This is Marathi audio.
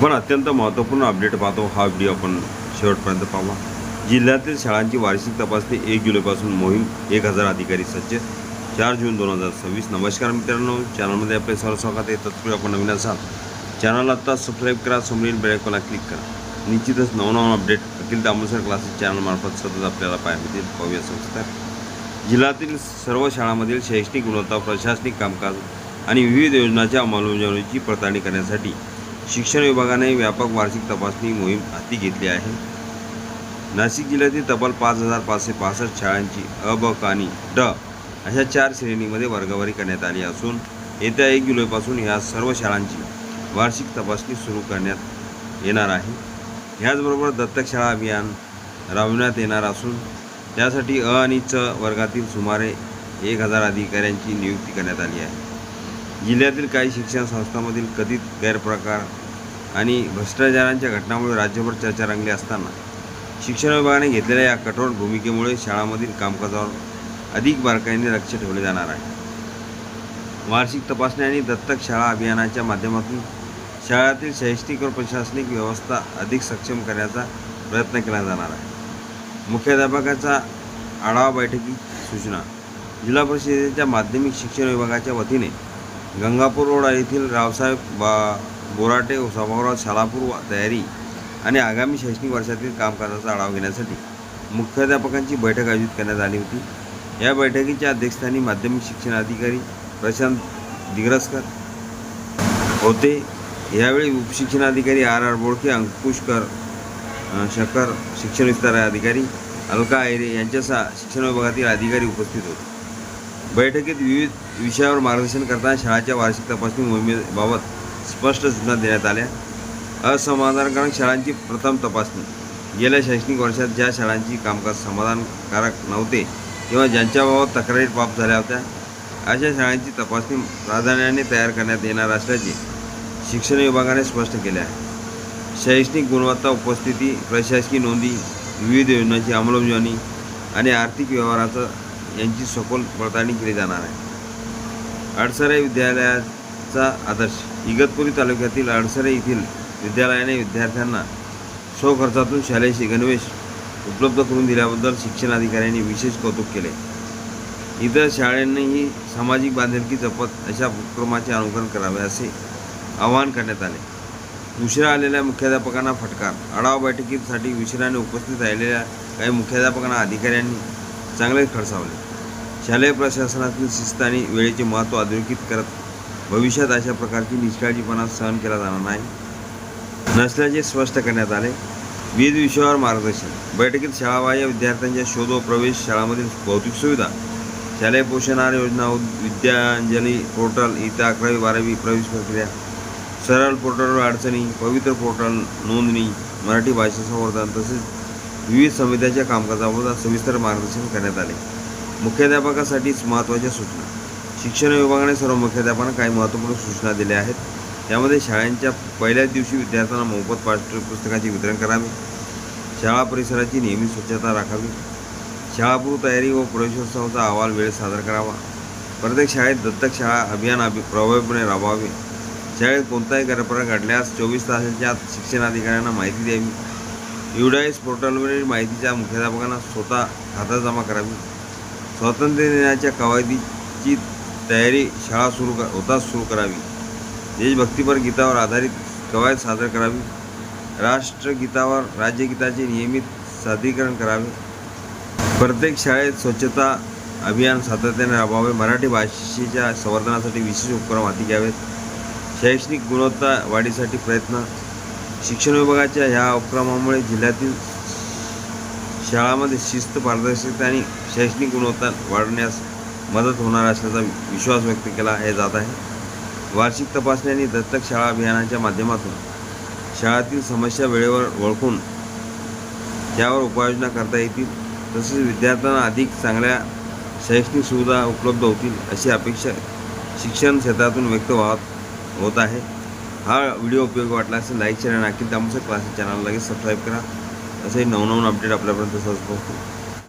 पण अत्यंत महत्त्वपूर्ण अपडेट पाहतो हा व्हिडिओ आपण शेवटपर्यंत पाहा। जिल्ह्यातील शाळांची वार्षिक तपासणी 1 जुलैपासून मोहीम 1000 अधिकारी सज्ज 4 जून 2026। नमस्कार मित्रांनो, चॅनलमध्ये आपले सर्व स्वागत आहे। तत्पूर्वी आपण नवीन असाल चॅनलला आता सबस्क्राईब करा, समोरील बेल आयकॉनला क्लिक करा। निश्चितच नवनवीन अपडेट अखिल दामोदर क्लासेस चॅनलमार्फत सतत आपल्याला पाहायला मिळतील। पाहूया सविस्तर। जिल्ह्यातील सर्व शाळांमधील शैक्षणिक गुणवत्ता, प्रशासनिक कामकाज आणि विविध योजनांच्या अंमलबजावणीची पडताळणी करण्यासाठी शिक्षण विभागाने व्यापक वार्षिक तपासणी मोहीम हाती घेतली आहे। नाशिक जिल्ह्यातील तब्बल 5565 शाळांची अ, ब, क आणि ड अशा 4 श्रेणीमध्ये वर्गवारी करण्यात आली असून येत्या 1 जुलैपासून या सर्व शाळांची वार्षिक तपासणी सुरू करण्यात येणार आहे। याचबरोबर दत्तक शाळा अभियान राबविण्यात येणार असून त्यासाठी अ आणि च वर्गातील सुमारे 1000 अधिकाऱ्यांची नियुक्ती करण्यात आली आहे। जिल्ह्यातील काही शिक्षण संस्थांमधील कथित गैरप्रकार आणि भ्रष्टाचारांच्या घटनांमुळे राज्यभर चर्चा रंगली असताना शिक्षण विभागाने घेतलेल्या या कठोर भूमिकेमुळे शाळांमधील कामकाजावर अधिक बारकाईने लक्ष ठेवले जाणार आहे। वार्षिक तपासणी आणि दत्तक शाळा अभियानाच्या माध्यमातून शाळेतील शैक्षणिक व प्रशासनिक व्यवस्था अधिक सक्षम करण्याचा प्रयत्न केला जाणार आहे। मुख्याध्यापकाचा आढावा बैठकीत सूचना। जिल्हा परिषदेच्या माध्यमिक शिक्षण विभागाच्या वतीने गंगापूर रोड येथील रावसाहेब बोराटे सभागृहात शाळापूर्व तयारी आणि आगामी शैक्षणिक वर्षातील कामकाजाचा आढावा घेण्यासाठी मुख्याध्यापकांची बैठक आयोजित करण्यात आली होती। या बैठकीच्या अध्यक्षस्थानी माध्यमिक शिक्षण अधिकारी प्रशांत दिग्रसकर होते। यावेळी उपशिक्षणाधिकारी आर बोडके, अंकुशकर शकर, शिक्षण विस्तार अधिकारी अलका आयरे यांच्यासह शिक्षण विभागातील अधिकारी उपस्थित होते। बैठकीत विविध विषयावर मार्गदर्शन करताना शाळांच्या वार्षिक तपासणी मोहिमेबाबत स्पष्ट सूचना देण्यात आल्या। असमाधानकारक शाळांची प्रथम तपासणी। गेल्या शैक्षणिक वर्षात ज्या शाळांची कामकाज समाधानकारक नव्हते किंवा ज्यांच्याबाबत तक्रारी प्राप्त झाल्या होत्या अशा शाळांची तपासणी प्राधान्याने तयार करण्यात येणार असल्याचे शिक्षण विभागाने स्पष्ट केले आहे। शैक्षणिक गुणवत्ता, उपस्थिती, प्रशासकीय नोंदी, विविध योजनांची अंमलबजावणी आणि आर्थिक व्यवहाराचं यांची सखोल पडताळणी केली जाणार आहे। अडसरे विद्यालयाचा आदर्श। इगतपुरी तालुक्यातील अडसरे येथील विद्यालयाने विद्यार्थ्यांना स्वखर्चातून शालेय गणवेश उपलब्ध करून दिल्याबद्दल शिक्षण अधिकाऱ्यांनी विशेष कौतुक केले। इतर शाळांनीही सामाजिक बांधिलकी जपत अशा उपक्रमाचे अनुकरण करावे असे आवाहन करण्यात आले। उशिरा आलेल्या मुख्याध्यापकांना फटकार। आढावा बैठकीसाठी उशिराने उपस्थित राहिलेल्या काही मुख्याध्यापकांना अधिकाऱ्यांनी चांगले खडसावले। शालेय प्रशासनातील शिस्त आणि वेळेचे महत्त्व अधोरेखित करत भविष्यात अशा प्रकारची निष्काळजीपणा सहन केला जाणार नाही नसल्याचे स्पष्ट करण्यात आले। विविध विषयावर मार्गदर्शन। बैठकीत शाळाबाह्य विद्यार्थ्यांच्या शोध व प्रवेश, शाळांमधील भौतिक सुविधा, शालेय पोषण आहार योजना, विद्यांजली पोर्टल, इयत्ता 11वी 12वी प्रवेश प्रक्रिया, सरळ पोर्टलवर अडचणी, पवित्र पोर्टल, नोंदणी, मराठी भाषा संवर्धन तसेच विविध समित्यांच्या कामकाजाबाबत सविस्तर मार्गदर्शन करण्यात आले। मुख्याध्यापकासाठीच महत्त्वाच्या सूचना। शिक्षण विभागाने सर्व मुख्याध्यापकांना काही महत्त्वपूर्ण सूचना दिल्या आहेत। त्यामध्ये शाळांच्या पहिल्याच दिवशी विद्यार्थ्यांना मोफत पाठ्यपुस्तकांचे वितरण करावे, शाळा परिसराची नियमित स्वच्छता राखावी, शाळापूर्व तयारी व प्रवेशोत्सवाचा अहवाल वेळेत सादर करावा, प्रत्येक शाळेत दत्तक शाळा अभियान प्रभावीपणे राबवावे, शाळेत कोणताही गैरप्रकार घडल्यास 24 तासांच्या आत शिक्षणाधिकाऱ्यांना माहिती द्यावी, युडाईस पोर्टलवरील माहितीच्या मुख्याध्यापकांना स्वतः खातं जमा करावी, स्वातंत्र्य दिनाच्या कवायतीची तयारी शाळा सुरू करावी, देशभक्तीपर गीतावर आधारित कवायत सादर करावी, राष्ट्रगीतावर राज्यगीताचे नियमित सादरीकरण करावे, प्रत्येक शाळेत स्वच्छता अभियान सातत्याने राबवावे, मराठी भाषेच्या संवर्धनासाठी विशेष उपक्रम हाती घ्यावेत, शैक्षणिक गुणवत्ता वाढीसाठी प्रयत्न। शिक्षण विभागाच्या ह्या उपक्रमामुळे जिल्ह्यातील शाळांमध्ये शिस्त, पारदर्शकता आणि शैक्षणिक गुणवत्ता वाढवण्यास मदत होणार असल्याचा विश्वास व्यक्त केला जात आहे। वार्षिक तपासणी आणि दत्तक शाळा अभियानाच्या माध्यमातून शाळातील समस्या वेळेवर ओळखून त्यावर उपाययोजना करता येतील तसेच विद्यार्थ्यांना अधिक चांगल्या शैक्षणिक सुविधा उपलब्ध होतील अशी अपेक्षा शिक्षण क्षेत्रातून व्यक्त होत आहे। हा व्हिडिओ उपयोगी वाटला असेल लाईक, शेअर आणि अखिल दामोदर क्लासेस चॅनलला लगेच सबस्क्राईब करा। असे नवनवीन अपडेट आपल्यापर्यंत सहज पोहोचतील।